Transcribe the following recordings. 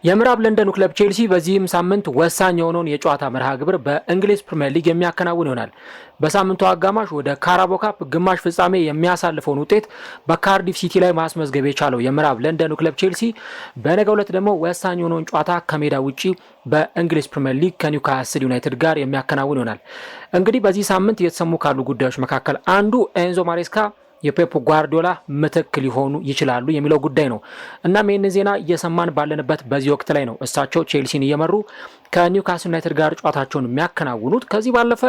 የምዕራብ ለንደኑ ክለብ ቼልሲ በዚህም ሳምንት ወሳኝ የሆነውን የጨዋታ መርሃ ግብር በእንግሊዝ ፕሪሚየር ሊግ የሚያከናውን ይሆናል። በሳምንቱ አጋማሽ ወደ ካራቦ ካፕ ግማሽ ፍጻሜ የሚያሳልፈውን ውጤት በካርዲፍ ሲቲ ላይ ማስመዝገብ የቻለው የምዕራብ ለንደኑ ክለብ ቼልሲ በነገው ዕለት ደግሞ ወሳኝ የሆነውን ጨዋታ ከሜዳ ውጪ በእንግሊዝ ፕሪሚየር ሊግ ከኒውካስል ዩናይትድ ጋር የሚያከናውን ይሆናል። እንግዲህ በዚህ ሳምንት እየተሰሙ ካሉ ጉዳዮች መካከል አንዱ ኤንዞ ማሬስካ የፔፕ ጓርዲዮላ ምትክ ሊሆኑ ይችላሉ የሚለው ጉዳይ ነው። እናም ይህን ዜና እየሰማን ባለንበት በዚህ ወቅት ላይ ነው እሳቸው ቼልሲን እየመሩ ከኒውካስል ዩናይትድ ጋር ጨዋታቸውን የሚያከናውኑት። ከዚህ ባለፈ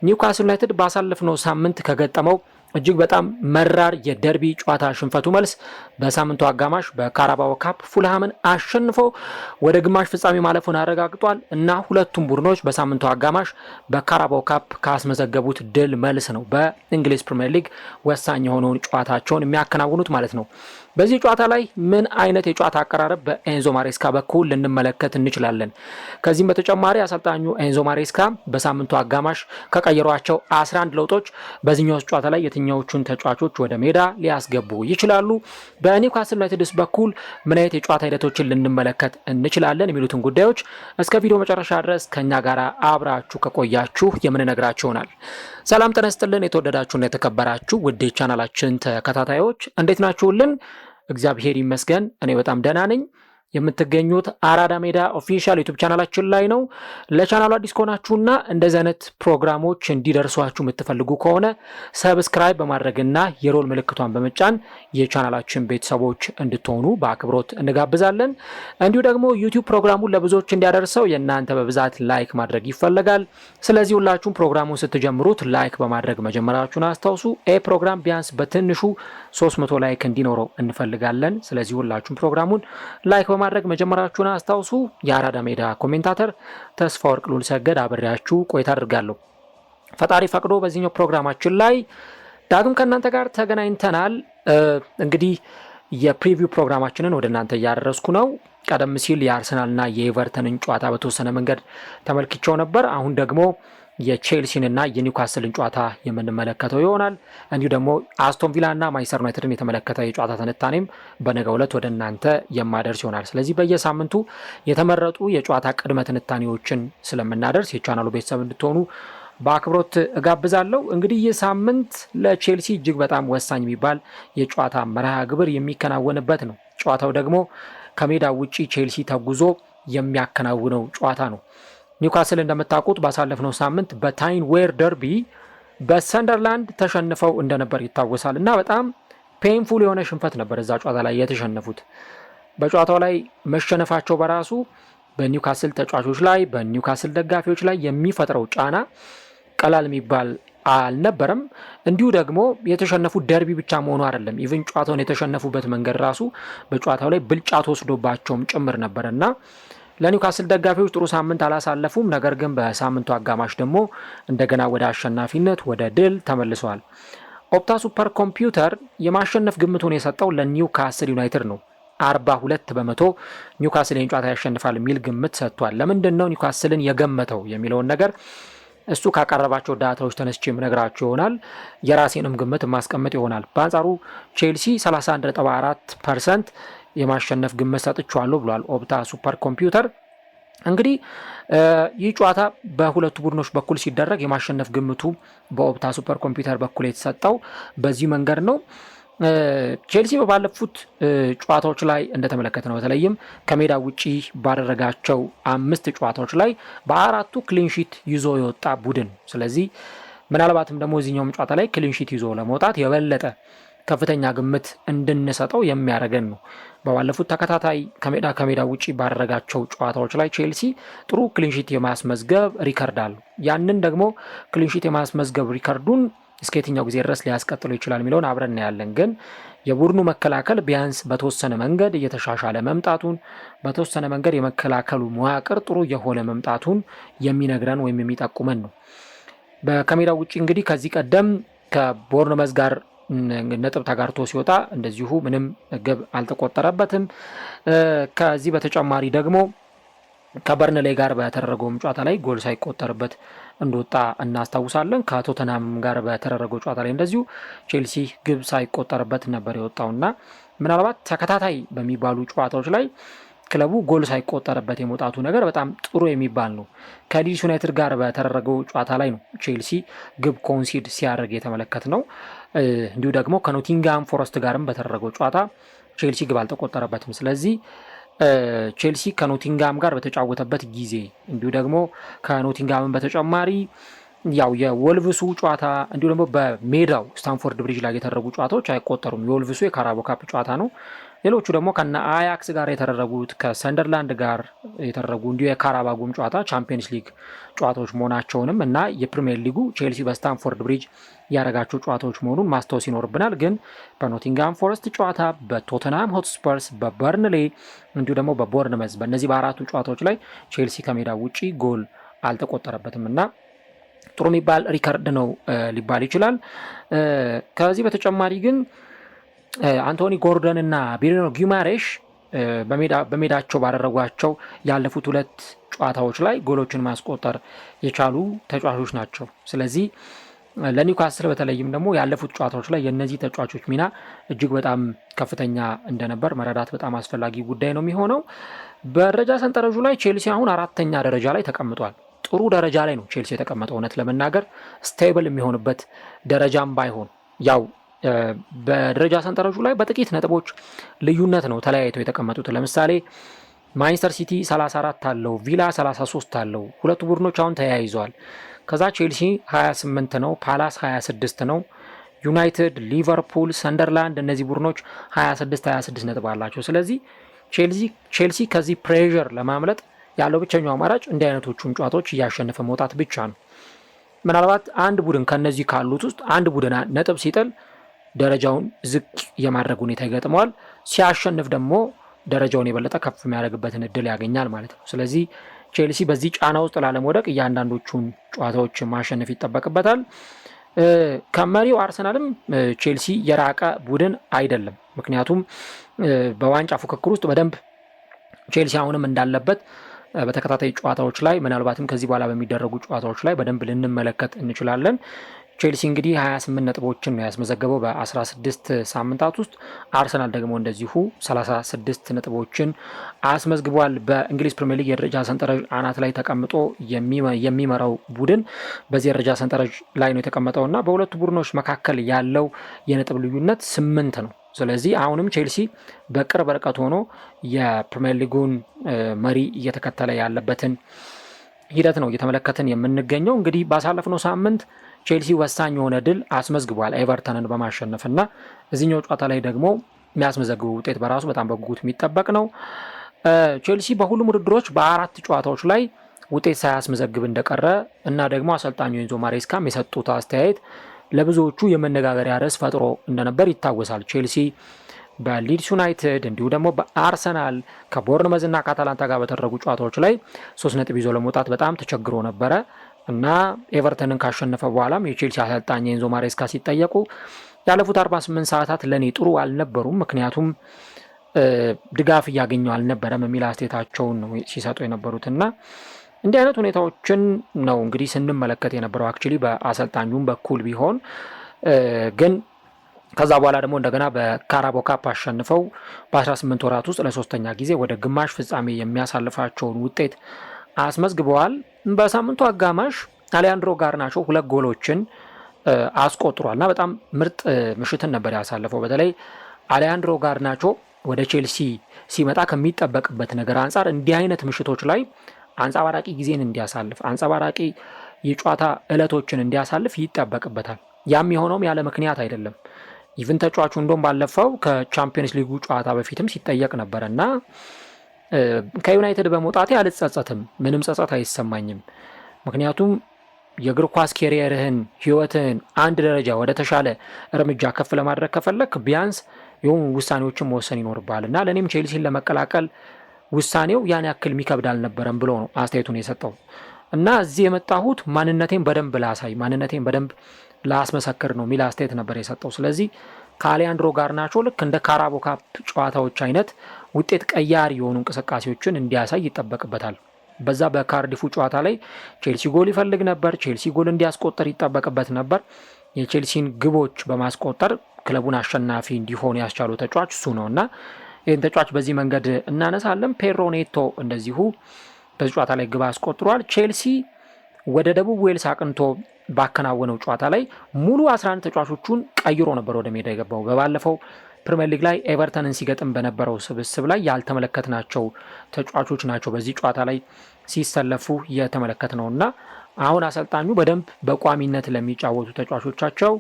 ኒውካስል ዩናይትድ ባሳለፍነው ሳምንት ከገጠመው እጅግ በጣም መራር የደርቢ ጨዋታ ሽንፈቱ መልስ በሳምንቱ አጋማሽ በካራባኦ ካፕ ፉልሃምን አሸንፎ ወደ ግማሽ ፍጻሜ ማለፉን አረጋግጧል እና ሁለቱም ቡድኖች በሳምንቱ አጋማሽ በካራባኦ ካፕ ካስመዘገቡት ድል መልስ ነው በእንግሊዝ ፕሪሚየር ሊግ ወሳኝ የሆነውን ጨዋታቸውን የሚያከናውኑት ማለት ነው። በዚህ ጨዋታ ላይ ምን አይነት የጨዋታ አቀራረብ በኤንዞ ማሬስካ በኩል ልንመለከት እንችላለን? ከዚህም በተጨማሪ አሰልጣኙ ኤንዞ ማሬስካ በሳምንቱ አጋማሽ ከቀየሯቸው 11 ለውጦች በዚህኛው ጨዋታ ላይ የትኛዎቹን ተጫዋቾች ወደ ሜዳ ሊያስገቡ ይችላሉ? በኒውካስል ዩናይትድስ በኩል ምን አይነት የጨዋታ ሂደቶችን ልንመለከት እንችላለን? የሚሉትን ጉዳዮች እስከ ቪዲዮ መጨረሻ ድረስ ከኛ ጋር አብራችሁ ከቆያችሁ የምንነግራችሁ ይሆናል። ሰላም ጤና ይስጥልን። የተወደዳችሁና የተከበራችሁ ውድ ቻናላችን ተከታታዮች እንዴት ናችሁልን? እግዚአብሔር ይመስገን እኔ በጣም ደህና ነኝ። የምትገኙት አራዳ ሜዳ ኦፊሻል ዩቲዩብ ቻናላችን ላይ ነው። ለቻናሉ አዲስ ከሆናችሁና እንደዚህ አይነት ፕሮግራሞች እንዲደርሷችሁ የምትፈልጉ ከሆነ ሰብስክራይብ በማድረግና የሮል ምልክቷን በመጫን የቻናላችን ቤተሰቦች እንድትሆኑ በአክብሮት እንጋብዛለን። እንዲሁ ደግሞ ዩቲዩብ ፕሮግራሙን ለብዙዎች እንዲያደርሰው የእናንተ በብዛት ላይክ ማድረግ ይፈልጋል። ስለዚህ ሁላችሁም ፕሮግራሙን ስትጀምሩት ላይክ በማድረግ መጀመራችሁን አስታውሱ። ፕሮግራም ቢያንስ በትንሹ 300 ላይክ እንዲኖረው እንፈልጋለን። ስለዚህ ሁላችሁም ፕሮግራሙን ላይክ ማድረግ መጀመራችሁን አስታውሱ። የአራዳ ሜዳ ኮሜንታተር ተስፋ ወርቅ ሉል ሰገድ አብሬያችሁ ቆይታ አድርጋለሁ። ፈጣሪ ፈቅዶ በዚህኛው ፕሮግራማችን ላይ ዳግም ከእናንተ ጋር ተገናኝተናል። እንግዲህ የፕሪቪው ፕሮግራማችንን ወደ እናንተ እያደረስኩ ነው። ቀደም ሲል የአርሰናልና የኤቨርተንን ጨዋታ በተወሰነ መንገድ ተመልክቼው ነበር። አሁን ደግሞ የቼልሲንና የኒውካስልን ጨዋታ የምንመለከተው ይሆናል። እንዲሁ ደግሞ አስቶን ቪላና ማንቸስተር ዩናይትድን የተመለከተ የጨዋታ ትንታኔም በነገው ዕለት ወደ እናንተ የማደርስ ይሆናል። ስለዚህ በየሳምንቱ የተመረጡ የጨዋታ ቅድመ ትንታኔዎችን ስለምናደርስ የቻናሉ ቤተሰብ እንድትሆኑ በአክብሮት እጋብዛለሁ። እንግዲህ ይህ ሳምንት ለቼልሲ እጅግ በጣም ወሳኝ የሚባል የጨዋታ መርሃ ግብር የሚከናወንበት ነው። ጨዋታው ደግሞ ከሜዳ ውጪ ቼልሲ ተጉዞ የሚያከናውነው ጨዋታ ነው። ኒውካስል እንደምታውቁት ባሳለፍነው ሳምንት በታይን ዌር ደርቢ በሰንደርላንድ ተሸንፈው እንደነበር ይታወሳል እና በጣም ፔንፉል የሆነ ሽንፈት ነበር እዛ ጨዋታ ላይ የተሸነፉት። በጨዋታው ላይ መሸነፋቸው በራሱ በኒውካስል ተጫዋቾች ላይ በኒውካስል ደጋፊዎች ላይ የሚፈጥረው ጫና ቀላል የሚባል አልነበረም። እንዲሁ ደግሞ የተሸነፉት ደርቢ ብቻ መሆኑ አይደለም። ኢቭን ጨዋታውን የተሸነፉበት መንገድ ራሱ በጨዋታው ላይ ብልጫ ተወስዶባቸውም ጭምር ነበርና ለኒውካስል ደጋፊዎች ጥሩ ሳምንት አላሳለፉም። ነገር ግን በሳምንቱ አጋማሽ ደግሞ እንደገና ወደ አሸናፊነት ወደ ድል ተመልሰዋል። ኦፕታ ሱፐር ኮምፒውተር የማሸነፍ ግምቱን የሰጠው ለኒውካስል ዩናይትድ ነው። 42% ኒውካስል ይህን ጨዋታ ያሸንፋል የሚል ግምት ሰጥቷል። ለምንድን ነው ኒውካስልን የገመተው የሚለውን ነገር እሱ ካቀረባቸው ዳታዎች ተነስቼ የምነግራቸው ይሆናል። የራሴንም ግምት ማስቀመጥ ይሆናል። በአንጻሩ ቼልሲ 31.4% የማሸነፍ ግምት ሰጥቻለሁ ብሏል ኦፕታ ሱፐር ኮምፒውተር። እንግዲህ ይህ ጨዋታ በሁለቱ ቡድኖች በኩል ሲደረግ የማሸነፍ ግምቱ በኦፕታ ሱፐር ኮምፒውተር በኩል የተሰጠው በዚህ መንገድ ነው። ቼልሲ ባለፉት ጨዋታዎች ላይ እንደተመለከተ ነው በተለይም ከሜዳ ውጪ ባደረጋቸው 5 ጨዋታዎች ላይ በ4ቱ ክሊንሺት ይዞ የወጣ ቡድን። ስለዚህ ምናልባትም ደግሞ እዚህኛውም ጨዋታ ላይ ክሊንሺት ይዞ ለመውጣት የበለጠ ከፍተኛ ግምት እንድንሰጠው የሚያደርገን ነው። በባለፉት ተከታታይ ከሜዳ ውጪ ባደረጋቸው ጨዋታዎች ላይ ቼልሲ ጥሩ ክሊንሺት የማስመዝገብ ሪከርድ አለው። ያንን ደግሞ ክሊንሺት የማስመዝገብ ሪከርዱን እስከ የትኛው ጊዜ ድረስ ሊያስቀጥለው ይችላል የሚለውን አብረን እናያለን። ግን የቡድኑ መከላከል ቢያንስ በተወሰነ መንገድ እየተሻሻለ መምጣቱን፣ በተወሰነ መንገድ የመከላከሉ መዋቅር ጥሩ የሆነ መምጣቱን የሚነግረን ወይም የሚጠቁመን ነው። ከሜዳው ውጪ እንግዲህ ከዚህ ቀደም ከቦርንመዝ ጋር ነጥብ ተጋርቶ ሲወጣ እንደዚሁ ምንም ግብ አልተቆጠረበትም። ከዚህ በተጨማሪ ደግሞ ከበርንሌይ ጋር በተደረገው ጨዋታ ላይ ጎል ሳይቆጠርበት እንደወጣ እናስታውሳለን። ከቶተናም ጋር በተደረገው ጨዋታ ላይ እንደዚሁ ቼልሲ ግብ ሳይቆጠርበት ነበር የወጣውና ምናልባት ተከታታይ በሚባሉ ጨዋታዎች ላይ ክለቡ ጎል ሳይቆጠርበት የመውጣቱ ነገር በጣም ጥሩ የሚባል ነው። ከሊድስ ዩናይትድ ጋር በተደረገው ጨዋታ ላይ ነው ቼልሲ ግብ ኮንሲድ ሲያደርግ የተመለከት ነው። እንዲሁ ደግሞ ከኖቲንግሃም ፎረስት ጋርም በተደረገው ጨዋታ ቼልሲ ግብ አልተቆጠረበትም። ስለዚህ ቼልሲ ከኖቲንግሃም ጋር በተጫወተበት ጊዜ እንዲሁ ደግሞ ከኖቲንግሃም በተጨማሪ ያው የወልቭሱ ጨዋታ እንዲሁ ደግሞ በሜዳው ስታንፎርድ ብሪጅ ላይ የተደረጉ ጨዋታዎች አይቆጠሩም። የወልቭሱ የካራቦ ካፕ ጨዋታ ነው። ሌሎቹ ደግሞ ከነ አያክስ ጋር የተደረጉት ከሰንደርላንድ ጋር የተደረጉ እንዲሁ የካራባጉም ጨዋታ ቻምፒየንስ ሊግ ጨዋታዎች መሆናቸውንም እና የፕሪሚየር ሊጉ ቼልሲ በስታንፎርድ ብሪጅ ያደረጋቸው ጨዋታዎች መሆኑን ማስታወስ ይኖርብናል። ግን በኖቲንግሃም ፎረስት ጨዋታ፣ በቶተንሃም ሆትስፐርስ፣ በበርንሌ እንዲሁ ደግሞ በቦርንመዝ በእነዚህ በአራቱ ጨዋታዎች ላይ ቼልሲ ከሜዳ ውጪ ጎል አልተቆጠረበትም እና ጥሩ የሚባል ሪከርድ ነው ሊባል ይችላል። ከዚህ በተጨማሪ ግን አንቶኒ ጎርደን እና ብሩኖ ጊማሬሽ በሜዳቸው ባደረጓቸው ያለፉት ሁለት ጨዋታዎች ላይ ጎሎችን ማስቆጠር የቻሉ ተጫዋቾች ናቸው። ስለዚህ ለኒውካስል በተለይም ደግሞ ያለፉት ጨዋታዎች ላይ የእነዚህ ተጫዋቾች ሚና እጅግ በጣም ከፍተኛ እንደነበር መረዳት በጣም አስፈላጊ ጉዳይ ነው የሚሆነው። በደረጃ ሰንጠረዡ ላይ ቼልሲ አሁን 4ኛ ደረጃ ላይ ተቀምጧል። ጥሩ ደረጃ ላይ ነው ቼልሲ የተቀመጠው። እውነት ለመናገር ስቴብል የሚሆንበት ደረጃም ባይሆን ያው በደረጃ ሰንጠረዡ ላይ በጥቂት ነጥቦች ልዩነት ነው ተለያይተው የተቀመጡት። ለምሳሌ ማንቸስተር ሲቲ 34 አለው፣ ቪላ 33 አለው። ሁለቱ ቡድኖች አሁን ተያይዘዋል። ከዛ ቼልሲ 28 ነው፣ ፓላስ 26 ነው፣ ዩናይትድ፣ ሊቨርፑል፣ ሰንደርላንድ እነዚህ ቡድኖች 26 ነጥብ አላቸው። ስለዚህ ቼልሲ ከዚህ ፕሬዠር ለማምለጥ ያለው ብቸኛው አማራጭ እንዲህ አይነቶቹን ጨዋታዎች እያሸነፈ መውጣት ብቻ ነው። ምናልባት አንድ ቡድን ከነዚህ ካሉት ውስጥ አንድ ቡድን ነጥብ ሲጥል ደረጃውን ዝቅ የማድረግ ሁኔታ ይገጥመዋል። ሲያሸንፍ ደግሞ ደረጃውን የበለጠ ከፍ የሚያደርግበትን እድል ያገኛል ማለት ነው። ስለዚህ ቼልሲ በዚህ ጫና ውስጥ ላለመውደቅ እያንዳንዶቹን ጨዋታዎች ማሸነፍ ይጠበቅበታል። ከመሪው አርሰናልም ቼልሲ የራቀ ቡድን አይደለም። ምክንያቱም በዋንጫ ፉክክር ውስጥ በደንብ ቼልሲ አሁንም እንዳለበት በተከታታይ ጨዋታዎች ላይ ምናልባትም ከዚህ በኋላ በሚደረጉ ጨዋታዎች ላይ በደንብ ልንመለከት እንችላለን። ቼልሲ እንግዲህ 28 ነጥቦችን ነው ያስመዘገበው በ16 ሳምንታት ውስጥ። አርሰናል ደግሞ እንደዚሁ 36 ነጥቦችን አስመዝግቧል። በእንግሊዝ ፕሪሚየር ሊግ የደረጃ ሰንጠረዥ አናት ላይ ተቀምጦ የሚመራው ቡድን በዚህ የደረጃ ሰንጠረዥ ላይ ነው የተቀመጠው እና በሁለቱ ቡድኖች መካከል ያለው የነጥብ ልዩነት 8 ነው። ስለዚህ አሁንም ቼልሲ በቅርብ ርቀት ሆኖ የፕሪሚየር ሊጉን መሪ እየተከተለ ያለበትን ሂደት ነው እየተመለከትን የምንገኘው። እንግዲህ ባሳለፍነው ሳምንት ቼልሲ ወሳኝ የሆነ ድል አስመዝግቧል ኤቨርተንን በማሸነፍ እና እዚህኛው ጨዋታ ላይ ደግሞ የሚያስመዘግቡ ውጤት በራሱ በጣም በጉጉት የሚጠበቅ ነው። ቼልሲ በሁሉም ውድድሮች በ4 ጨዋታዎች ላይ ውጤት ሳያስመዘግብ እንደቀረ እና ደግሞ አሰልጣኙ ኤንዞ ማሬስካም የሰጡት አስተያየት ለብዙዎቹ የመነጋገሪያ ርዕስ ፈጥሮ እንደነበር ይታወሳል። ቼልሲ በሊድስ ዩናይትድ እንዲሁ ደግሞ በአርሰናል ከቦርንመዝ እና ከአታላንታ ጋር በተደረጉ ጨዋታዎች ላይ 3 ነጥብ ይዞ ለመውጣት በጣም ተቸግሮ ነበረ እና ኤቨርተንን ካሸነፈ በኋላም የቼልሲ አሰልጣኝ ኤንዞ ማሬስካ ሲጠየቁ ያለፉት 48 ሰዓታት ለእኔ ጥሩ አልነበሩም፣ ምክንያቱም ድጋፍ እያገኘው አልነበረም የሚል አስተያየታቸውን ነው ሲሰጡ የነበሩትና እንዲህ አይነት ሁኔታዎችን ነው እንግዲህ ስንመለከት የነበረው አክቹሊ በአሰልጣኙም በኩል ቢሆን ግን ከዛ በኋላ ደግሞ እንደገና በካራቦ ካፕ አሸንፈው በ18 ወራት ውስጥ ለሶስተኛ ጊዜ ወደ ግማሽ ፍጻሜ የሚያሳልፋቸውን ውጤት አስመዝግበዋል። በሳምንቱ አጋማሽ አሌያንድሮ ጋርናቾ 2 ጎሎችን አስቆጥሯል እና በጣም ምርጥ ምሽትን ነበር ያሳለፈው። በተለይ አሌያንድሮ ጋርናቾ ወደ ቼልሲ ሲመጣ ከሚጠበቅበት ነገር አንጻር እንዲህ አይነት ምሽቶች ላይ አንጸባራቂ ጊዜን እንዲያሳልፍ አንጸባራቂ የጨዋታ ዕለቶችን እንዲያሳልፍ ይጠበቅበታል። ያም የሆነውም ያለ ምክንያት አይደለም። ኢቭን ተጫዋቹ እንደውም ባለፈው ከቻምፒየንስ ሊጉ ጨዋታ በፊትም ሲጠየቅ ነበር እና ከዩናይትድ በመውጣቴ አልጸጸትም፣ ምንም ጸጸት አይሰማኝም። ምክንያቱም የእግር ኳስ ኬሪየርህን ህይወትህን አንድ ደረጃ ወደ ተሻለ እርምጃ ከፍ ለማድረግ ከፈለክ ቢያንስ የሆኑ ውሳኔዎችን መወሰን ይኖርብሃል እና ለእኔም ቼልሲን ለመቀላቀል ውሳኔው ያን ያክል የሚከብድ አልነበረም ብሎ ነው አስተያየቱን የሰጠው እና እዚህ የመጣሁት ማንነቴን በደንብ ላሳይ፣ ማንነቴን በደንብ ላስመሰክር ነው የሚል አስተያየት ነበር የሰጠው። ስለዚህ ከአሌያንድሮ ጋርናቾ ልክ እንደ ካራቦ ካፕ ጨዋታዎች አይነት ውጤት ቀያሪ የሆኑ እንቅስቃሴዎችን እንዲያሳይ ይጠበቅበታል። በዛ በካርዲፉ ጨዋታ ላይ ቼልሲ ጎል ይፈልግ ነበር፣ ቼልሲ ጎል እንዲያስቆጠር ይጠበቅበት ነበር። የቼልሲን ግቦች በማስቆጠር ክለቡን አሸናፊ እንዲሆን ያስቻሉ ተጫዋች እሱ ነው እና ይህን ተጫዋች በዚህ መንገድ እናነሳለን። ፔድሮ ኔቶ እንደዚሁ በዚህ ጨዋታ ላይ ግብ አስቆጥሯል። ቼልሲ ወደ ደቡብ ዌልስ አቅንቶ ባከናወነው ጨዋታ ላይ ሙሉ 11 ተጫዋቾቹን ቀይሮ ነበር ወደ ሜዳ የገባው። በባለፈው ፕሪሚየር ሊግ ላይ ኤቨርተንን ሲገጥም በነበረው ስብስብ ላይ ያልተመለከትናቸው ተጫዋቾች ናቸው በዚህ ጨዋታ ላይ ሲሰለፉ የተመለከትነው እና አሁን አሰልጣኙ በደንብ በቋሚነት ለሚጫወቱ ተጫዋቾቻቸው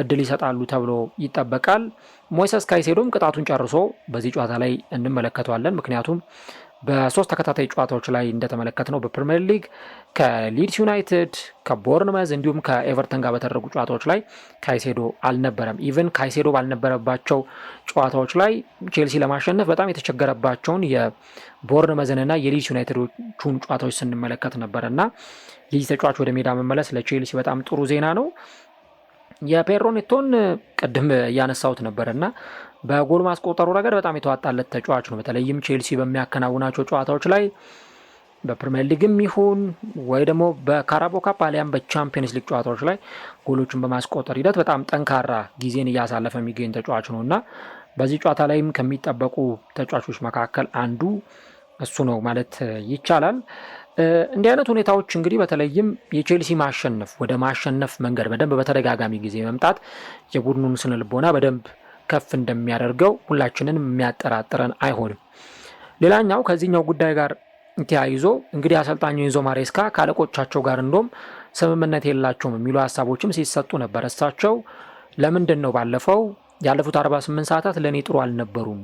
እድል ይሰጣሉ ተብሎ ይጠበቃል። ሞይሰስ ካይሴዶም ቅጣቱን ጨርሶ በዚህ ጨዋታ ላይ እንመለከተዋለን። ምክንያቱም በ3 ተከታታይ ጨዋታዎች ላይ እንደተመለከትነው በፕሪሚየር ሊግ ከሊድስ ዩናይትድ፣ ከቦርንመዝ እንዲሁም ከኤቨርተን ጋር በተደረጉ ጨዋታዎች ላይ ካይሴዶ አልነበረም። ኢቨን ካይሴዶ ባልነበረባቸው ጨዋታዎች ላይ ቼልሲ ለማሸነፍ በጣም የተቸገረባቸውን የቦርንመዝንና የሊድስ ዩናይትዶቹን ጨዋታዎች ስንመለከት ነበር እና ይህ ተጫዋች ወደ ሜዳ መመለስ ለቼልሲ በጣም ጥሩ ዜና ነው። የፔድሮ ኔቶን ቅድም እያነሳሁት ነበርና በጎል ማስቆጠሩ ረገድ በጣም የተዋጣለት ተጫዋች ነው። በተለይም ቼልሲ በሚያከናውናቸው ጨዋታዎች ላይ በፕሪሚየር ሊግም ይሁን ወይ ደግሞ በካራቦ ካፕ አሊያም በቻምፒየንስ ሊግ ጨዋታዎች ላይ ጎሎችን በማስቆጠር ሂደት በጣም ጠንካራ ጊዜን እያሳለፈ የሚገኝ ተጫዋች ነው እና በዚህ ጨዋታ ላይም ከሚጠበቁ ተጫዋቾች መካከል አንዱ እሱ ነው ማለት ይቻላል። እንዲህ አይነት ሁኔታዎች እንግዲህ በተለይም የቼልሲ ማሸነፍ ወደ ማሸነፍ መንገድ በደንብ በተደጋጋሚ ጊዜ መምጣት የቡድኑን ስነልቦና በደንብ ከፍ እንደሚያደርገው ሁላችንን የሚያጠራጥረን አይሆንም። ሌላኛው ከዚህኛው ጉዳይ ጋር ተያይዞ እንግዲህ አሰልጣኙ ኤንዞ ማሬስካ ካለቆቻቸው ጋር እንደም ስምምነት የላቸውም የሚሉ ሀሳቦችም ሲሰጡ ነበር። እሳቸው ለምንድን ነው ያለፉት 48 ሰዓታት ለእኔ ጥሩ አልነበሩም፣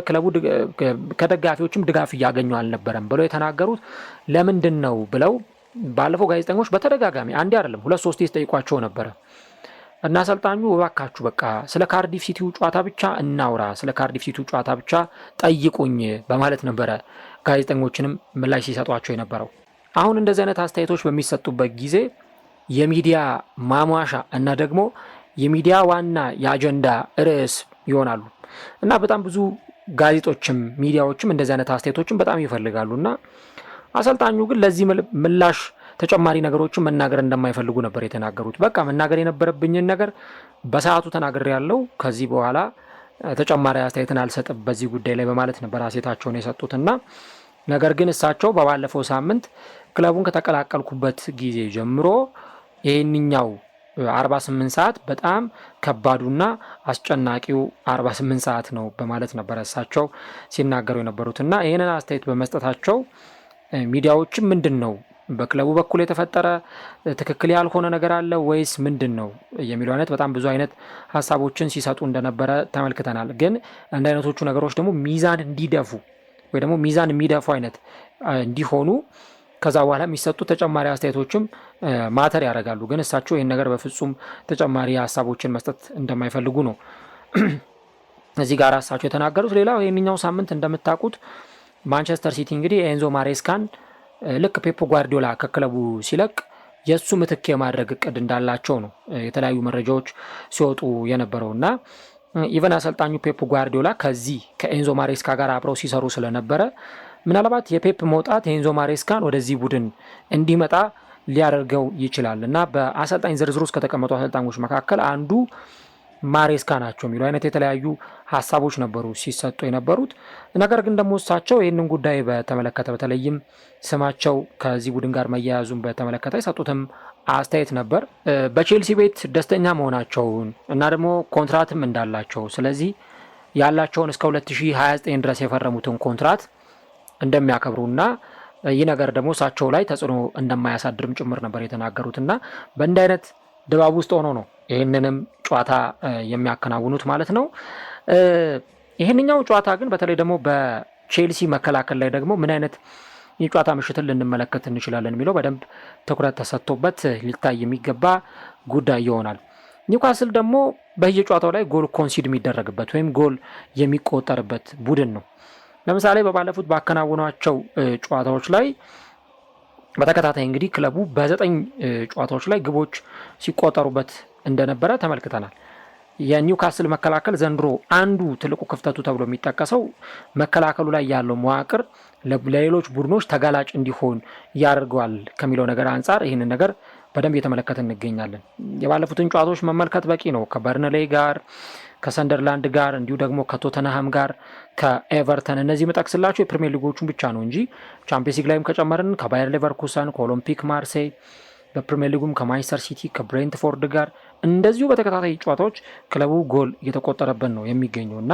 ክለቡ ከደጋፊዎችም ድጋፍ እያገኙ አልነበረም ብለው የተናገሩት ለምንድን ነው ብለው ባለፈው ጋዜጠኞች በተደጋጋሚ አንዴ አይደለም 2-3 ሲጠይቋቸው ነበረ እና አሰልጣኙ እባካችሁ በቃ ስለ ካርዲፍ ሲቲው ጨዋታ ብቻ እናውራ፣ ስለ ካርዲፍ ሲቲው ጨዋታ ብቻ ጠይቁኝ በማለት ነበረ ጋዜጠኞችንም ምላሽ ሲሰጧቸው የነበረው። አሁን እንደዚህ አይነት አስተያየቶች በሚሰጡበት ጊዜ የሚዲያ ማሟሻ እና ደግሞ የሚዲያ ዋና የአጀንዳ ርዕስ ይሆናሉ እና በጣም ብዙ ጋዜጦችም ሚዲያዎችም እንደዚህ አይነት አስተያየቶችም በጣም ይፈልጋሉ እና አሰልጣኙ ግን ለዚህ ምላሽ ተጨማሪ ነገሮችን መናገር እንደማይፈልጉ ነበር የተናገሩት። በቃ መናገር የነበረብኝን ነገር በሰዓቱ ተናግሬ ያለው ከዚህ በኋላ ተጨማሪ አስተያየትን አልሰጥም በዚህ ጉዳይ ላይ በማለት ነበር አስተያየታቸውን የሰጡትና ነገር ግን እሳቸው በባለፈው ሳምንት ክለቡን ከተቀላቀልኩበት ጊዜ ጀምሮ ይሄንኛው 48 ሰዓት በጣም ከባዱና አስጨናቂው 48 ሰዓት ነው በማለት ነበር እሳቸው ሲናገሩ የነበሩትና ይሄንን አስተያየት በመስጠታቸው ሚዲያዎችም ምንድነው በክለቡ በኩል የተፈጠረ ትክክል ያልሆነ ነገር አለ ወይስ ምንድነው የሚለው አይነት በጣም ብዙ አይነት ሐሳቦችን ሲሰጡ እንደነበረ ተመልክተናል። ግን እንደ አይነቶቹ ነገሮች ደግሞ ሚዛን እንዲደፉ ወይ ደግሞ ሚዛን የሚደፉ አይነት እንዲሆኑ ከዛ በኋላ የሚሰጡ ተጨማሪ አስተያየቶችም ማተር ያደርጋሉ። ግን እሳቸው ይህን ነገር በፍጹም ተጨማሪ ሀሳቦችን መስጠት እንደማይፈልጉ ነው እዚህ ጋር እሳቸው የተናገሩት። ሌላው ይህንኛው ሳምንት እንደምታውቁት ማንቸስተር ሲቲ እንግዲህ ኤንዞ ማሬስካን ልክ ፔፕ ጓርዲዮላ ከክለቡ ሲለቅ የሱ ምትክ የማድረግ እቅድ እንዳላቸው ነው የተለያዩ መረጃዎች ሲወጡ የነበረውና ኢቨን አሰልጣኙ ፔፕ ጓርዲዮላ ከዚህ ከኤንዞ ማሬስካ ጋር አብረው ሲሰሩ ስለነበረ ምናልባት የፔፕ መውጣት ኤንዞ ማሬስካን ወደዚህ ቡድን እንዲመጣ ሊያደርገው ይችላል እና በአሰልጣኝ ዝርዝር ውስጥ ከተቀመጡ አሰልጣኞች መካከል አንዱ ማሬስካ ናቸው የሚሉ አይነት የተለያዩ ሀሳቦች ነበሩ ሲሰጡ የነበሩት። ነገር ግን ደግሞ እሳቸው ይህንን ጉዳይ በተመለከተ በተለይም ስማቸው ከዚህ ቡድን ጋር መያያዙን በተመለከተ የሰጡትም አስተያየት ነበር በቼልሲ ቤት ደስተኛ መሆናቸውን እና ደግሞ ኮንትራትም እንዳላቸው፣ ስለዚህ ያላቸውን እስከ 2029 ድረስ የፈረሙትን ኮንትራት እንደሚያከብሩና ይህ ነገር ደግሞ እሳቸው ላይ ተጽዕኖ እንደማያሳድርም ጭምር ነበር የተናገሩትና በእንዲህ አይነት ድባብ ውስጥ ሆኖ ነው ይህንንም ጨዋታ የሚያከናውኑት ማለት ነው። ይህንኛው ጨዋታ ግን በተለይ ደግሞ በቼልሲ መከላከል ላይ ደግሞ ምን አይነት የጨዋታ ምሽትን ልንመለከት እንችላለን የሚለው በደንብ ትኩረት ተሰጥቶበት ሊታይ የሚገባ ጉዳይ ይሆናል። ኒውካስል ደግሞ በየጨዋታው ላይ ጎል ኮንሲድ የሚደረግበት ወይም ጎል የሚቆጠርበት ቡድን ነው። ለምሳሌ በባለፉት ባከናወኗቸው ጨዋታዎች ላይ በተከታታይ እንግዲህ ክለቡ በ9 ጨዋታዎች ላይ ግቦች ሲቆጠሩበት እንደነበረ ተመልክተናል። የኒውካስል መከላከል ዘንድሮ አንዱ ትልቁ ክፍተቱ ተብሎ የሚጠቀሰው መከላከሉ ላይ ያለው መዋቅር ለሌሎች ቡድኖች ተጋላጭ እንዲሆን ያደርገዋል ከሚለው ነገር አንጻር ይህንን ነገር በደንብ እየተመለከትን እንገኛለን። የባለፉትን ጨዋታዎች መመልከት በቂ ነው። ከበርንሌይ ጋር፣ ከሰንደርላንድ ጋር እንዲሁ ደግሞ ከቶተንሃም ጋር፣ ከኤቨርተን እነዚህ መጠቅስላቸው የፕሪሚየር ሊጎቹን ብቻ ነው እንጂ ቻምፒየንስ ሊግ ላይም ከጨመርን ከባየር ሌቨርኩሰን፣ ከኦሎምፒክ ማርሴይ፣ በፕሪሚየር ሊጉም ከማንቸስተር ሲቲ ከብሬንትፎርድ ጋር እንደዚሁ በተከታታይ ጨዋታዎች ክለቡ ጎል እየተቆጠረበት ነው የሚገኘው እና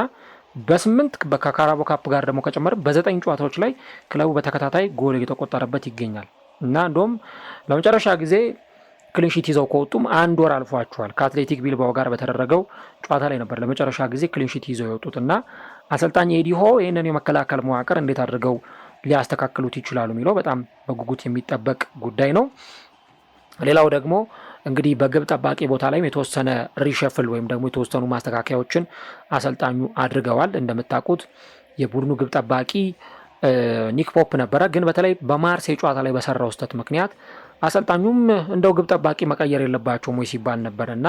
በ8 ከካራቦ ካፕ ጋር ደግሞ ከጨመርን በ9 ጨዋታዎች ላይ ክለቡ በተከታታይ ጎል እየተቆጠረበት ይገኛል እና እንደውም ለመጨረሻ ጊዜ ክሊንሺት ይዘው ከወጡም 1 ወር አልፏቸዋል። ከአትሌቲክ ቢልባኦ ጋር በተደረገው ጨዋታ ላይ ነበር ለመጨረሻ ጊዜ ክሊንሺት ይዘው የወጡት እና አሰልጣኝ ኤዲ ሆ ይህንን የመከላከል መዋቅር እንዴት አድርገው ሊያስተካክሉት ይችላሉ የሚለው በጣም በጉጉት የሚጠበቅ ጉዳይ ነው። ሌላው ደግሞ እንግዲህ በግብ ጠባቂ ቦታ ላይም የተወሰነ ሪሸፍል ወይም ደግሞ የተወሰኑ ማስተካከያዎችን አሰልጣኙ አድርገዋል። እንደምታውቁት የቡድኑ ግብ ጠባቂ ኒክ ፖፕ ነበረ፣ ግን በተለይ በማርሴይ ጨዋታ ላይ በሰራው ስህተት ምክንያት አሰልጣኙም እንደው ግብ ጠባቂ መቀየር የለባቸውም ወይ ሲባል ነበር እና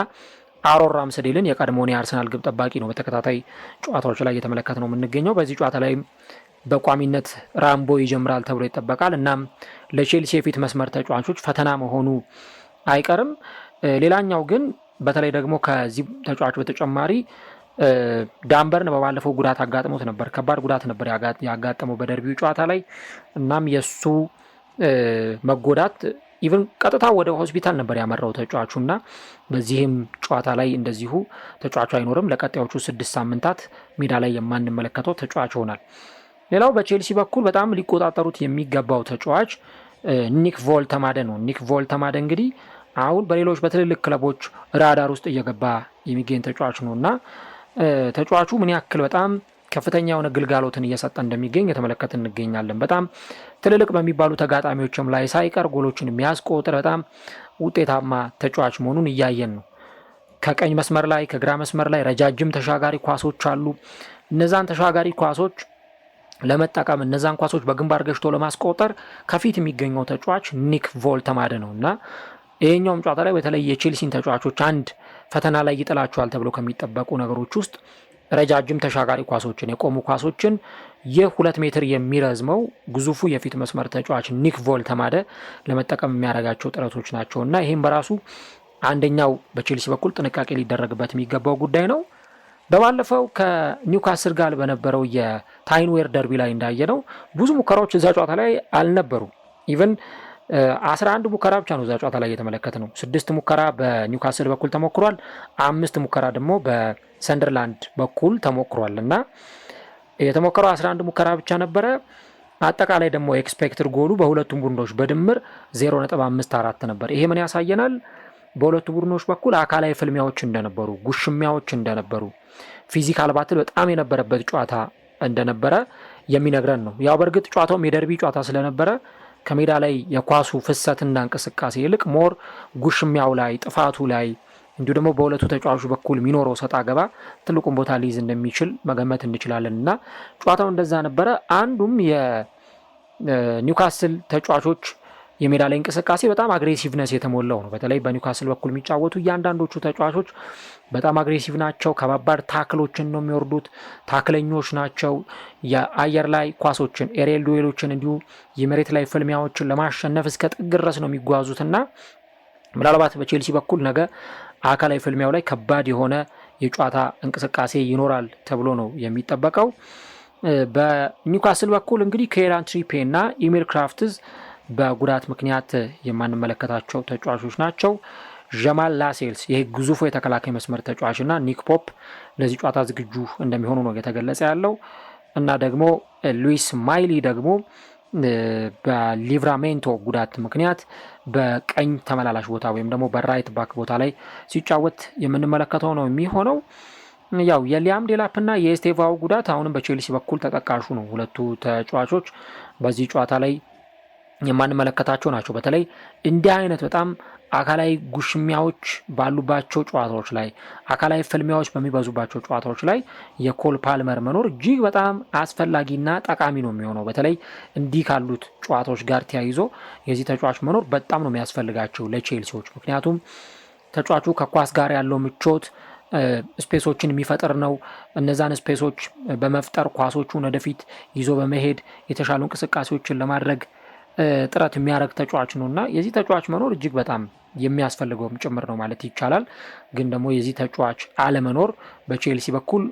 አሮን ራምስዴልን የቀድሞውን የአርሰናል ግብ ጠባቂ ነው በተከታታይ ጨዋታዎች ላይ እየተመለከት ነው የምንገኘው። በዚህ ጨዋታ ላይ በቋሚነት ራምቦ ይጀምራል ተብሎ ይጠበቃል። እናም ለቼልሲ የፊት መስመር ተጫዋቾች ፈተና መሆኑ አይቀርም። ሌላኛው ግን በተለይ ደግሞ ከዚህ ተጫዋች በተጨማሪ ዳንበርን በባለፈው ጉዳት አጋጥሞት ነበር። ከባድ ጉዳት ነበር ያጋጠመው በደርቢው ጨዋታ ላይ። እናም የሱ መጎዳት ኢቭን ቀጥታ ወደ ሆስፒታል ነበር ያመራው ተጫዋቹ እና በዚህም ጨዋታ ላይ እንደዚሁ ተጫዋቹ አይኖርም። ለቀጣዮቹ 6 ሳምንታት ሜዳ ላይ የማንመለከተው ተጫዋች ይሆናል። ሌላው በቼልሲ በኩል በጣም ሊቆጣጠሩት የሚገባው ተጫዋች ኒክ ቮልተማደ ነው። ኒክ ቮልተማደ እንግዲህ አሁን በሌሎች በትልልቅ ክለቦች ራዳር ውስጥ እየገባ የሚገኝ ተጫዋች ነው እና ተጫዋቹ ምን ያክል በጣም ከፍተኛ የሆነ ግልጋሎትን እየሰጠ እንደሚገኝ የተመለከት እንገኛለን። በጣም ትልልቅ በሚባሉ ተጋጣሚዎችም ላይ ሳይቀር ጎሎችን የሚያስቆጥር በጣም ውጤታማ ተጫዋች መሆኑን እያየን ነው። ከቀኝ መስመር ላይ ከግራ መስመር ላይ ረጃጅም ተሻጋሪ ኳሶች አሉ። እነዛን ተሻጋሪ ኳሶች ለመጠቀም እነዛን ኳሶች በግንባር ገጭቶ ለማስቆጠር ከፊት የሚገኘው ተጫዋች ኒክ ቮልተማደ ነው እና ይሄኛውም ጨዋታ ላይ በተለይ የቼልሲን ተጫዋቾች አንድ ፈተና ላይ ይጥላቸዋል ተብሎ ከሚጠበቁ ነገሮች ውስጥ ረጃጅም ተሻጋሪ ኳሶችን የቆሙ ኳሶችን የ2 ሜትር የሚረዝመው ግዙፉ የፊት መስመር ተጫዋች ኒክ ቮልተማደ ለመጠቀም የሚያደርጋቸው ጥረቶች ናቸው እና ይህም በራሱ አንደኛው በቼልሲ በኩል ጥንቃቄ ሊደረግበት የሚገባው ጉዳይ ነው። በባለፈው ከኒውካስል ጋር በነበረው የታይንዌር ደርቢ ላይ እንዳየነው ብዙ ሙከራዎች እዛ ጨዋታ ላይ አልነበሩ። ኢቨን 11 ሙከራ ብቻ ነው እዛ ጨዋታ ላይ የተመለከተ ነው። 6 ሙከራ በኒውካስል በኩል ተሞክሯል፣ 5 ሙከራ ደግሞ በሰንደርላንድ በኩል ተሞክሯል እና የተሞከረው 11 ሙከራ ብቻ ነበረ። አጠቃላይ ደግሞ ኤክስፔክትድ ጎሉ በሁለቱም ቡድኖች በድምር 0.54 ነበር። ይሄ ምን ያሳየናል? በሁለቱ ቡድኖች በኩል አካላዊ ፍልሚያዎች እንደነበሩ፣ ጉሽሚያዎች እንደነበሩ፣ ፊዚካል ባትል በጣም የነበረበት ጨዋታ እንደነበረ የሚነግረን ነው። ያው በእርግጥ ጨዋታውም የደርቢ ጨዋታ ስለነበረ ከሜዳ ላይ የኳሱ ፍሰትና እንቅስቃሴ ይልቅ ሞር ጉሽሚያው ላይ ጥፋቱ ላይ እንዲሁ ደግሞ በሁለቱ ተጫዋቾች በኩል የሚኖረው ሰጣ ገባ ትልቁን ቦታ ሊይዝ እንደሚችል መገመት እንችላለን እና ጨዋታው እንደዛ ነበረ። አንዱም የኒውካስል ተጫዋቾች የሜዳ ላይ እንቅስቃሴ በጣም አግሬሲቭነስ የተሞላው ነው። በተለይ በኒውካስል በኩል የሚጫወቱ እያንዳንዶቹ ተጫዋቾች በጣም አግሬሲቭ ናቸው። ከባባድ ታክሎችን ነው የሚወርዱት፣ ታክለኞች ናቸው። የአየር ላይ ኳሶችን ኤሪየል ዱዌሎችን እንዲሁ የመሬት ላይ ፍልሚያዎችን ለማሸነፍ እስከ ጥግ ድረስ ነው የሚጓዙትና ምናልባት በቼልሲ በኩል ነገ አካላዊ ፍልሚያው ላይ ከባድ የሆነ የጨዋታ እንቅስቃሴ ይኖራል ተብሎ ነው የሚጠበቀው። በኒውካስል በኩል እንግዲህ ኬራን ትሪፔ እና ኢሜል ክራፍትዝ በጉዳት ምክንያት የማንመለከታቸው ተጫዋቾች ናቸው። ጀማል ላሴልስ ይሄ ግዙፉ የተከላካይ መስመር ተጫዋችና ኒክ ፖፕ ለዚህ ጨዋታ ዝግጁ እንደሚሆኑ ነው የተገለጸ ያለው እና ደግሞ ሉዊስ ማይሊ ደግሞ በሊቭራሜንቶ ጉዳት ምክንያት በቀኝ ተመላላሽ ቦታ ወይም ደግሞ በራይት ባክ ቦታ ላይ ሲጫወት የምንመለከተው ነው የሚሆነው። ያው የሊያም ዴላፕ እና የስቴቫው ጉዳት አሁንም በቼልሲ በኩል ተጠቃሹ ነው። ሁለቱ ተጫዋቾች በዚህ ጨዋታ ላይ የማንመለከታቸው ናቸው። በተለይ እንዲህ አይነት በጣም አካላዊ ጉሽሚያዎች ባሉባቸው ጨዋታዎች ላይ አካላዊ ፍልሚያዎች በሚበዙባቸው ጨዋታዎች ላይ የኮል ፓልመር መኖር እጅግ በጣም አስፈላጊና ጠቃሚ ነው የሚሆነው። በተለይ እንዲህ ካሉት ጨዋታዎች ጋር ተያይዞ የዚህ ተጫዋች መኖር በጣም ነው የሚያስፈልጋቸው ለቼልሲዎች። ምክንያቱም ተጫዋቹ ከኳስ ጋር ያለው ምቾት ስፔሶችን የሚፈጥር ነው። እነዛን ስፔሶች በመፍጠር ኳሶቹን ወደፊት ይዞ በመሄድ የተሻሉ እንቅስቃሴዎችን ለማድረግ ጥረት የሚያደርግ ተጫዋች ነውና የዚህ ተጫዋች መኖር እጅግ በጣም የሚያስፈልገውም ጭምር ነው ማለት ይቻላል። ግን ደግሞ የዚህ ተጫዋች አለመኖር በቼልሲ በኩል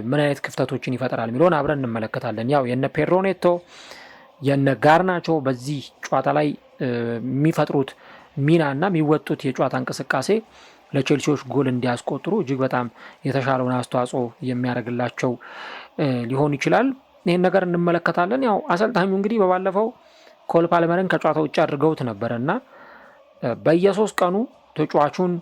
ምን አይነት ክፍተቶችን ይፈጥራል የሚለውን አብረን እንመለከታለን። ያው የነ ፔድሮ ኔቶ የነ ጋርናቾ በዚህ ጨዋታ ላይ የሚፈጥሩት ሚና እና የሚወጡት የጨዋታ እንቅስቃሴ ለቼልሲዎች ጎል እንዲያስቆጥሩ እጅግ በጣም የተሻለውን አስተዋጽኦ የሚያደርግላቸው ሊሆን ይችላል። ይህን ነገር እንመለከታለን። ያው አሰልጣኙ እንግዲህ በባለፈው ኮል ፓልመርን ከጨዋታ ውጭ አድርገውት ነበረ እና በየ3 ቀኑ ተጫዋቹን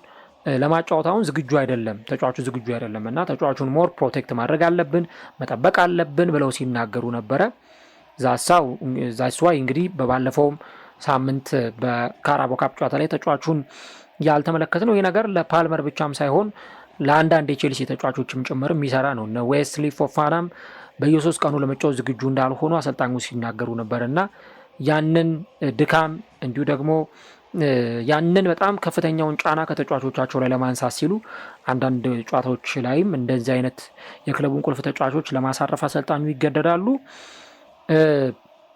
ለማጫወት አሁን ዝግጁ አይደለም እና ተጫዋቹን ሞር ፕሮቴክት ማድረግ አለብን፣ መጠበቅ አለብን ብለው ሲናገሩ ነበረ። ዛስዋይ እንግዲህ በባለፈውም ሳምንት በካራቦ ካፕ ጨዋታ ላይ ተጫዋቹን ያልተመለከት ነው። ይህ ነገር ለፓልመር ብቻም ሳይሆን ለአንዳንድ የቼልሲ ተጫዋቾችም ጭምር የሚሰራ ነው። እነ ዌስሊ ፎፋናም በየ3 ቀኑ ለመጫወት ዝግጁ እንዳልሆኑ አሰልጣኙ ሲናገሩ ነበር እና ያንን ድካም እንዲሁ ደግሞ ያንን በጣም ከፍተኛውን ጫና ከተጫዋቾቻቸው ላይ ለማንሳት ሲሉ አንዳንድ ጨዋታዎች ላይም እንደዚህ አይነት የክለቡን ቁልፍ ተጫዋቾች ለማሳረፍ አሰልጣኙ ይገደዳሉ።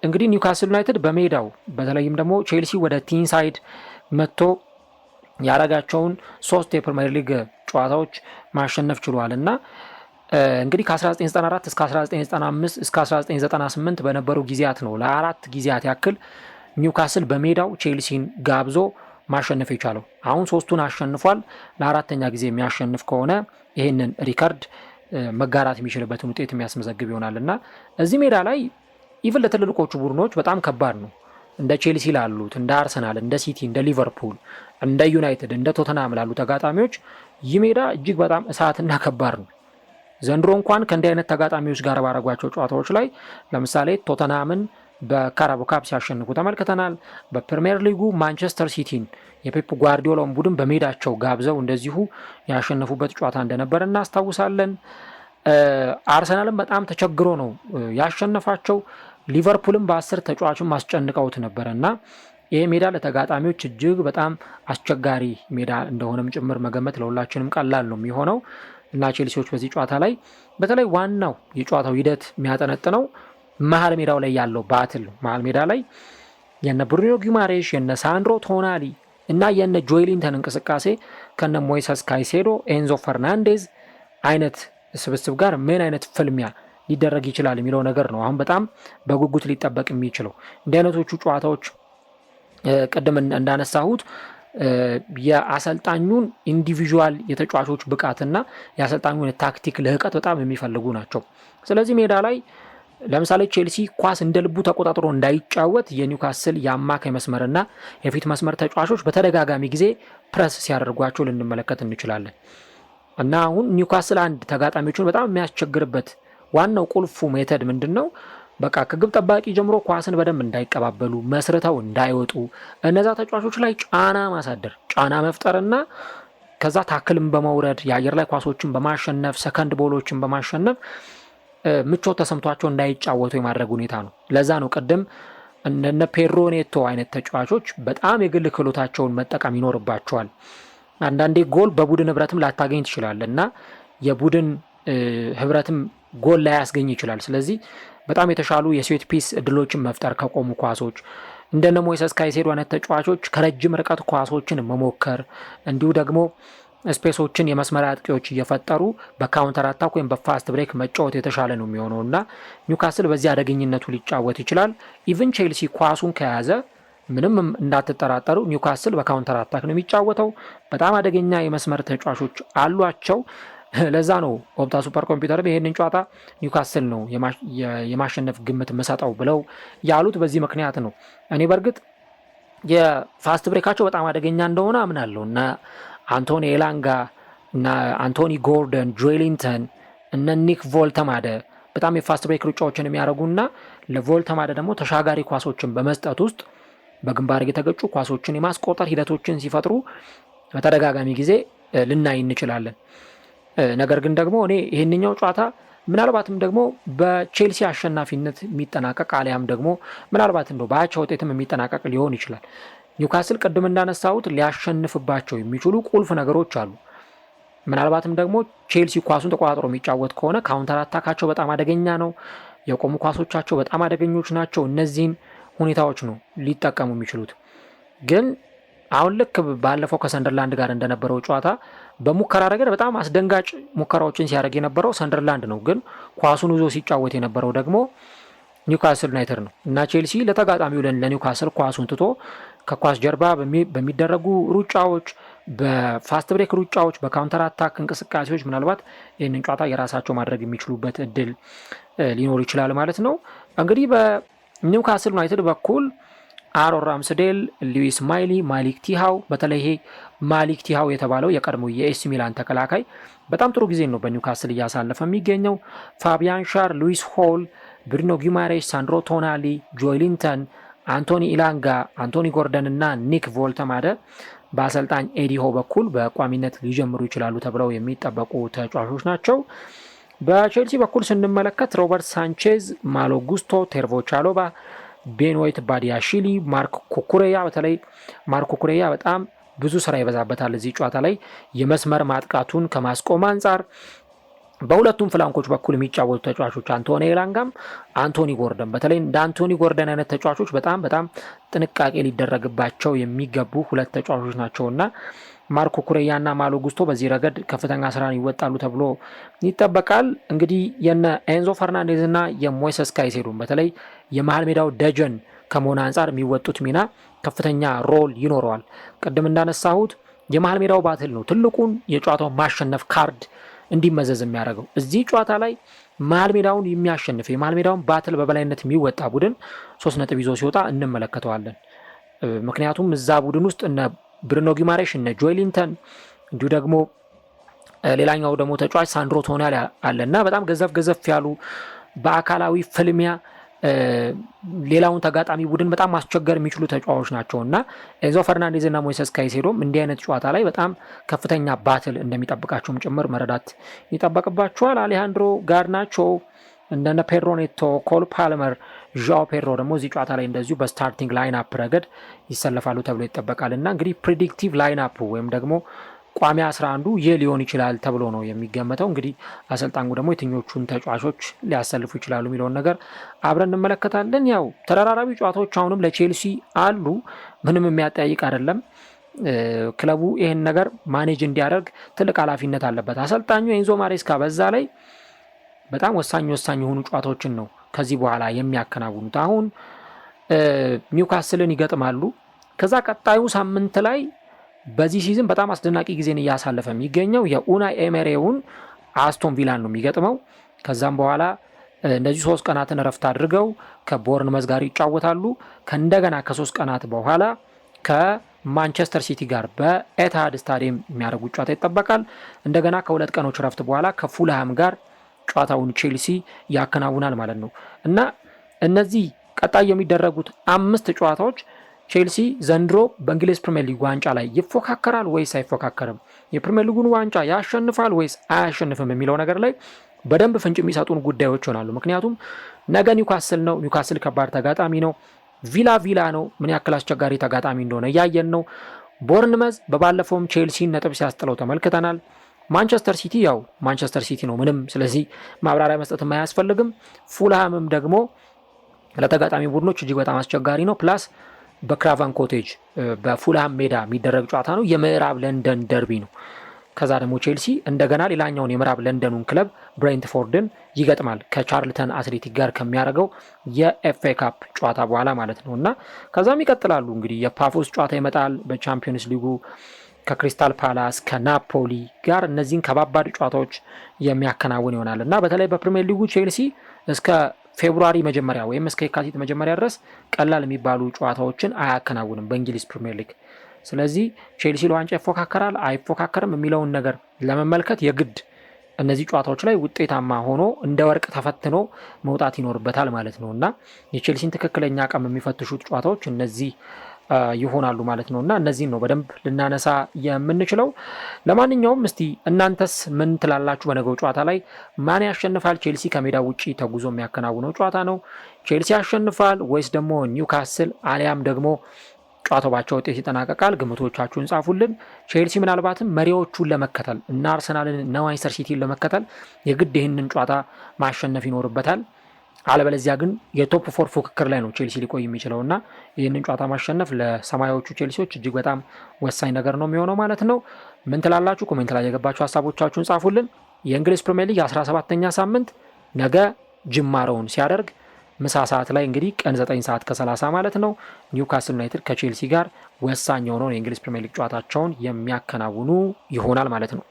እንግዲህ ኒውካስል ዩናይትድ በሜዳው በተለይም ደግሞ ቼልሲ ወደ ቲንሳይድ መጥቶ ያረጋቸውን 3 የፕሪሚየር ሊግ ጨዋታዎች ማሸነፍ ችሏል እና እንግዲህ ከ1994 እስከ 1995 እስከ 1998 በነበሩ ጊዜያት ነው ለ4 ጊዜያት ያክል ኒውካስል በሜዳው ቼልሲን ጋብዞ ማሸነፍ የቻለው። አሁን 3ቱን አሸንፏል። ለ4ኛ ጊዜ የሚያሸንፍ ከሆነ ይህንን ሪከርድ መጋራት የሚችልበትን ውጤት የሚያስመዘግብ ይሆናል እና እዚህ ሜዳ ላይ ኢቭን ለትልልቆቹ ቡድኖች በጣም ከባድ ነው። እንደ ቼልሲ ላሉት፣ እንደ አርሰናል፣ እንደ ሲቲ፣ እንደ ሊቨርፑል፣ እንደ ዩናይትድ፣ እንደ ቶተናም ላሉ ተጋጣሚዎች ይህ ሜዳ እጅግ በጣም እሳትና ከባድ ነው። ዘንድሮ እንኳን ከእንዲህ አይነት ተጋጣሚዎች ጋር ባረጓቸው ጨዋታዎች ላይ ለምሳሌ ቶተናምን በካራቦ ካፕ ሲያሸንፉ ተመልክተናል። በፕሪሚየር ሊጉ ማንቸስተር ሲቲን የፔፕ ጓርዲዮላን ቡድን በሜዳቸው ጋብዘው እንደዚሁ ያሸነፉበት ጨዋታ እንደነበረ እናስታውሳለን። አርሰናልም በጣም ተቸግሮ ነው ያሸነፋቸው። ሊቨርፑልም በ10 ተጫዋቾች ማስጨንቀውት ነበረ እና ይህ ሜዳ ለተጋጣሚዎች እጅግ በጣም አስቸጋሪ ሜዳ እንደሆነም ጭምር መገመት ለሁላችንም ቀላል ነው የሚሆነው እና ቼልሲዎች በዚህ ጨዋታ ላይ በተለይ ዋናው የጨዋታው ሂደት የሚያጠነጥነው መሀል ሜዳው ላይ ያለው ባትል ነው። መሀል ሜዳ ላይ የነ ብሩኖ ጊማሬሽ፣ የነ ሳንድሮ ቶናሊ እና የነ ጆይሊንተን እንቅስቃሴ ከነ ሞይሰስ ካይሴዶ፣ ኤንዞ ፈርናንዴዝ አይነት ስብስብ ጋር ምን አይነት ፍልሚያ ሊደረግ ይችላል የሚለው ነገር ነው አሁን በጣም በጉጉት ሊጠበቅ የሚችለው። እንዲህ አይነቶቹ ጨዋታዎች ቅድም እንዳነሳሁት የአሰልጣኙን ኢንዲቪዥዋል የተጫዋቾች ብቃትና የአሰልጣኙን ታክቲክ ልህቀት በጣም የሚፈልጉ ናቸው። ስለዚህ ሜዳ ላይ ለምሳሌ ቼልሲ ኳስ እንደ ልቡ ተቆጣጥሮ እንዳይጫወት የኒውካስል የአማካይ መስመርና የፊት መስመር ተጫዋቾች በተደጋጋሚ ጊዜ ፕረስ ሲያደርጓቸው ልንመለከት እንችላለን እና አሁን ኒውካስል አንድ ተጋጣሚዎቹን በጣም የሚያስቸግርበት ዋናው ቁልፉ ሜተድ ምንድን ነው? በቃ ከግብ ጠባቂ ጀምሮ ኳስን በደንብ እንዳይቀባበሉ መስርተው እንዳይወጡ እነዛ ተጫዋቾች ላይ ጫና ማሳደር፣ ጫና መፍጠርና ከዛ ታክልም በመውረድ የአየር ላይ ኳሶችን በማሸነፍ ሰከንድ ቦሎችን በማሸነፍ ምቾት ተሰምቷቸው እንዳይጫወቱ የማድረግ ሁኔታ ነው። ለዛ ነው ቅድም እነ ፔድሮ ኔቶ አይነት ተጫዋቾች በጣም የግል ክህሎታቸውን መጠቀም ይኖርባቸዋል። አንዳንዴ ጎል በቡድን ህብረትም ላታገኝ ትችላለህ እና የቡድን ህብረትም ጎል ላይ ያስገኝ ይችላል። ስለዚህ በጣም የተሻሉ የሴት ፒስ እድሎችን መፍጠር ከቆሙ ኳሶች እንደነ ሞይሰስ ካይሴዶ አይነት ተጫዋቾች ከረጅም ርቀት ኳሶችን መሞከር እንዲሁ ደግሞ ስፔሶችን የመስመር አጥቂዎች እየፈጠሩ በካውንተር አታክ ወይም በፋስት ብሬክ መጫወት የተሻለ ነው የሚሆነው እና ኒውካስል በዚህ አደገኝነቱ ሊጫወት ይችላል። ኢቭን ቼልሲ ኳሱን ከያዘ ምንም እንዳትጠራጠሩ ኒውካስል በካውንተር አታክ ነው የሚጫወተው። በጣም አደገኛ የመስመር ተጫዋቾች አሏቸው። ለዛ ነው ኦፕታ ሱፐር ኮምፒውተር ይሄንን ጨዋታ ኒውካስል ነው የማሸነፍ ግምት መሰጠው ብለው ያሉት በዚህ ምክንያት ነው። እኔ በርግጥ የፋስት ብሬካቸው በጣም አደገኛ እንደሆነ አምናለሁ እና አንቶኒ ኤላንጋ እና አንቶኒ ጎርደን፣ ጆይሊንተን እና ኒክ ቮልተማደ በጣም የፋስት ብሬክ ሩጫዎችን የሚያደርጉና ለቮልተማደ ደግሞ ተሻጋሪ ኳሶችን በመስጠት ውስጥ በግንባር የተገጩ ኳሶችን የማስቆጠር ሂደቶችን ሲፈጥሩ በተደጋጋሚ ጊዜ ልናይ እንችላለን። ነገር ግን ደግሞ እኔ ይህንኛው ጨዋታ ምናልባትም ደግሞ በቼልሲ አሸናፊነት የሚጠናቀቅ አሊያም ደግሞ ምናልባት እንደው በአቻ ውጤትም የሚጠናቀቅ ሊሆን ይችላል። ኒውካስል ቅድም እንዳነሳሁት ሊያሸንፍባቸው የሚችሉ ቁልፍ ነገሮች አሉ። ምናልባትም ደግሞ ቼልሲ ኳሱን ተቆጣጥሮ የሚጫወት ከሆነ ካውንተር አታካቸው በጣም አደገኛ ነው። የቆሙ ኳሶቻቸው በጣም አደገኞች ናቸው። እነዚህን ሁኔታዎች ነው ሊጠቀሙ የሚችሉት። ግን አሁን ልክ ባለፈው ከሰንደርላንድ ጋር እንደነበረው ጨዋታ በሙከራ ረገድ በጣም አስደንጋጭ ሙከራዎችን ሲያደርግ የነበረው ሰንደርላንድ ነው። ግን ኳሱን ይዞ ሲጫወት የነበረው ደግሞ ኒውካስል ዩናይትድ ነው እና ቼልሲ ለተጋጣሚው ለኒውካስል ኳሱን ትቶ ከኳስ ጀርባ በሚደረጉ ሩጫዎች፣ በፋስት ብሬክ ሩጫዎች፣ በካውንተር አታክ እንቅስቃሴዎች ምናልባት ይህንን ጨዋታ የራሳቸው ማድረግ የሚችሉበት እድል ሊኖር ይችላል ማለት ነው። እንግዲህ በኒውካስል ዩናይትድ በኩል አሮን ራምስዴል፣ ሉዊስ ማይሊ፣ ማሊክ ቲሃው በተለይ ይሄ ማሊክ ቲሃው የተባለው የቀድሞ የኤሲ ሚላን ተከላካይ በጣም ጥሩ ጊዜ ነው በኒውካስል እያሳለፈ የሚገኘው። ፋቢያን ሻር፣ ሉዊስ ሆል፣ ብሩኖ ጊማሬሽ፣ ሳንድሮ ቶናሊ፣ ጆይሊንተን፣ አንቶኒ ኢላንጋ፣ አንቶኒ ጎርደን እና ኒክ ቮልተማደ በአሰልጣኝ ኤዲ ሆ በኩል በቋሚነት ሊጀምሩ ይችላሉ ተብለው የሚጠበቁ ተጫዋቾች ናቸው። በቼልሲ በኩል ስንመለከት ሮበርት ሳንቼዝ፣ ማሎ ጉስቶ፣ ቴርቮ ቻሎባ፣ ቤን ዋይት፣ ባዲያሺሊ፣ ማርክ ኩኩሬያ በተለይ ማርክ ኩኩሬያ በጣም ብዙ ስራ ይበዛበታል እዚህ ጨዋታ ላይ የመስመር ማጥቃቱን ከማስቆም አንጻር። በሁለቱም ፍላንኮች በኩል የሚጫወቱ ተጫዋቾች አንቶኒ ኤላንጋም አንቶኒ ጎርደን በተለይ እንደ አንቶኒ ጎርደን አይነት ተጫዋቾች በጣም ጥንቃቄ ሊደረግባቸው የሚገቡ ሁለት ተጫዋቾች ናቸውና ማርኮ ኩሬያና ማሎ ጉስቶ በዚህ ረገድ ከፍተኛ ስራን ይወጣሉ ተብሎ ይጠበቃል። እንግዲህ የነ ኤንዞ ፈርናንዴዝ እና የሞይሰስ ካይሴዶ በተለይ የመሃል ሜዳው ደጀን ከመሆን አንጻር የሚወጡት ሚና ከፍተኛ ሮል ይኖረዋል። ቅድም እንዳነሳሁት የመሃል ሜዳው ባትል ነው ትልቁን የጨዋታው ማሸነፍ ካርድ እንዲመዘዝ የሚያደርገው። እዚህ ጨዋታ ላይ መሃል ሜዳውን የሚያሸንፍ የመሃል ሜዳውን ባትል በበላይነት የሚወጣ ቡድን 3 ነጥብ ይዞ ሲወጣ እንመለከተዋለን። ምክንያቱም እዛ ቡድን ውስጥ እነ ብሩኖ ጊማሬሽ፣ እነ ጆይሊንተን እንዲሁ ደግሞ ሌላኛው ደግሞ ተጫዋች ሳንድሮ ቶናሊ አለና በጣም ገዘፍ ያሉ በአካላዊ ፍልሚያ ሌላውን ተጋጣሚ ቡድን በጣም ማስቸገር የሚችሉ ተጫዋቾች ናቸውና ኤንዞ ፈርናንዴዝ እና ሞይሰስ ካይሴዶም እንዲህ አይነት ጨዋታ ላይ በጣም ከፍተኛ ባትል እንደሚጠብቃቸውም ጭምር መረዳት ይጠበቅባቸዋል። አሌሃንድሮ ጋርናቾ፣ እንደነ ፔድሮ ኔቶ፣ ኮል ፓልመር፣ ዣኦ ፔድሮ ደግሞ እዚህ ጨዋታ ላይ እንደዚሁ በስታርቲንግ ላይን አፕ ረገድ ይሰለፋሉ ተብሎ ይጠበቃል እና እንግዲህ ፕሪዲክቲቭ ላይን አፕ ወይም ደግሞ ቋሚ 11 ይህ ሊሆን ይችላል ተብሎ ነው የሚገመተው። እንግዲህ አሰልጣኙ ደግሞ የትኞቹን ተጫዋቾች ሊያሰልፉ ይችላሉ የሚለውን ነገር አብረን እንመለከታለን። ያው ተደራራቢ ጨዋታዎች አሁንም ለቼልሲ አሉ፣ ምንም የሚያጠያይቅ አይደለም። ክለቡ ይህን ነገር ማኔጅ እንዲያደርግ ትልቅ ኃላፊነት አለበት አሰልጣኙ ኤንዞ ማሬስካ። በዛ ላይ በጣም ወሳኝ የሆኑ ጨዋታዎችን ነው ከዚህ በኋላ የሚያከናውኑት። አሁን ኒውካስልን ይገጥማሉ። ከዛ ቀጣዩ ሳምንት ላይ በዚህ ሲዝን በጣም አስደናቂ ጊዜን እያሳለፈ የሚገኘው የኡናይ ኤሜሬውን አስቶን ቪላን ነው የሚገጥመው። ከዛም በኋላ እንደዚህ 3 ቀናትን ረፍት አድርገው ከቦርንመዝ ጋር ይጫወታሉ። ከእንደገና ከ3 ቀናት በኋላ ከማንቸስተር ሲቲ ጋር በኤትሃድ ስታዲየም የሚያደርጉት ጨዋታ ይጠበቃል። እንደገና ከ2 ቀኖች ረፍት በኋላ ከፉልሃም ጋር ጨዋታውን ቼልሲ ያከናውናል ማለት ነው እና እነዚህ ቀጣይ የሚደረጉት 5 ጨዋታዎች ቼልሲ ዘንድሮ በእንግሊዝ ፕሪሚየር ሊግ ዋንጫ ላይ ይፎካከራል ወይስ አይፎካከርም፣ የፕሪሚየር ሊጉን ዋንጫ ያሸንፋል ወይስ አያሸንፍም የሚለው ነገር ላይ በደንብ ፍንጭ የሚሰጡን ጉዳዮች ይሆናሉ። ምክንያቱም ነገ ኒውካስል ነው። ኒውካስል ከባድ ተጋጣሚ ነው። ቪላ ነው። ምን ያክል አስቸጋሪ ተጋጣሚ እንደሆነ እያየን ነው። ቦርንመዝ በባለፈውም ቼልሲን ነጥብ ሲያስጥለው ተመልክተናል። ማንቸስተር ሲቲ ያው ማንቸስተር ሲቲ ነው ምንም፣ ስለዚህ ማብራሪያ መስጠት አያስፈልግም። ፉልሃምም ደግሞ ለተጋጣሚ ቡድኖች እጅግ በጣም አስቸጋሪ ነው። ፕላስ በክራቫን ኮቴጅ በፉልሃም ሜዳ የሚደረግ ጨዋታ ነው። የምዕራብ ለንደን ደርቢ ነው። ከዛ ደግሞ ቼልሲ እንደገና ሌላኛውን የምዕራብ ለንደኑን ክለብ ብሬንትፎርድን ይገጥማል ከቻርልተን አትሌቲክ ጋር ከሚያደርገው የኤፍኤ ካፕ ጨዋታ በኋላ ማለት ነው እና ከዛም ይቀጥላሉ። እንግዲህ የፓፎስ ጨዋታ ይመጣል በቻምፒዮንስ ሊጉ ከክሪስታል ፓላስ ከናፖሊ ጋር እነዚህን ከባባድ ጨዋታዎች የሚያከናውን ይሆናል እና በተለይ በፕሪሚየር ሊጉ ቼልሲ እስከ ፌብሩዋሪ መጀመሪያ ወይም እስከ የካቲት መጀመሪያ ድረስ ቀላል የሚባሉ ጨዋታዎችን አያከናውንም በእንግሊዝ ፕሪሚየር ሊግ። ስለዚህ ቼልሲ ለዋንጫ ይፎካከራል አይፎካከርም የሚለውን ነገር ለመመልከት የግድ እነዚህ ጨዋታዎች ላይ ውጤታማ ሆኖ እንደ ወርቅ ተፈትኖ መውጣት ይኖርበታል ማለት ነው እና የቼልሲን ትክክለኛ አቅም የሚፈትሹት ጨዋታዎች እነዚህ ይሆናሉ ማለት ነው እና እነዚህን ነው በደንብ ልናነሳ የምንችለው። ለማንኛውም እስቲ እናንተስ ምን ትላላችሁ? በነገው ጨዋታ ላይ ማን ያሸንፋል? ቼልሲ ከሜዳ ውጪ ተጉዞ የሚያከናውነው ጨዋታ ነው። ቼልሲ ያሸንፋል ወይስ ደግሞ ኒውካስል አሊያም ደግሞ ጨዋታው ባቻ ውጤት ይጠናቀቃል? ግምቶቻችሁን ጻፉልን። ቼልሲ ምናልባትም መሪዎቹን ለመከተል እና አርሰናልን እና ማንቸስተር ሲቲን ለመከተል የግድ ይህንን ጨዋታ ማሸነፍ ይኖርበታል። አለበለዚያ ግን የቶፕ 4 ፉክክር ላይ ነው ቼልሲ ሊቆይ የሚችለውና ይህንን ጨዋታ ማሸነፍ ለሰማያዎቹ ቼልሲዎች እጅግ በጣም ወሳኝ ነገር ነው የሚሆነው ማለት ነው። ምን ትላላችሁ? ኮሜንት ላይ የገባችሁ ሀሳቦቻችሁን ጻፉልን። የእንግሊዝ ፕሪሚየር ሊግ 17ኛ ሳምንት ነገ ጅማሬውን ሲያደርግ ምሳ ሰዓት ላይ እንግዲህ ቀን 9 ሰዓት ከ30 ማለት ነው ኒውካስል ዩናይትድ ከቼልሲ ጋር ወሳኝ የሆነውን የእንግሊዝ ፕሪሚየር ሊግ ጨዋታቸውን የሚያከናውኑ ይሆናል ማለት ነው።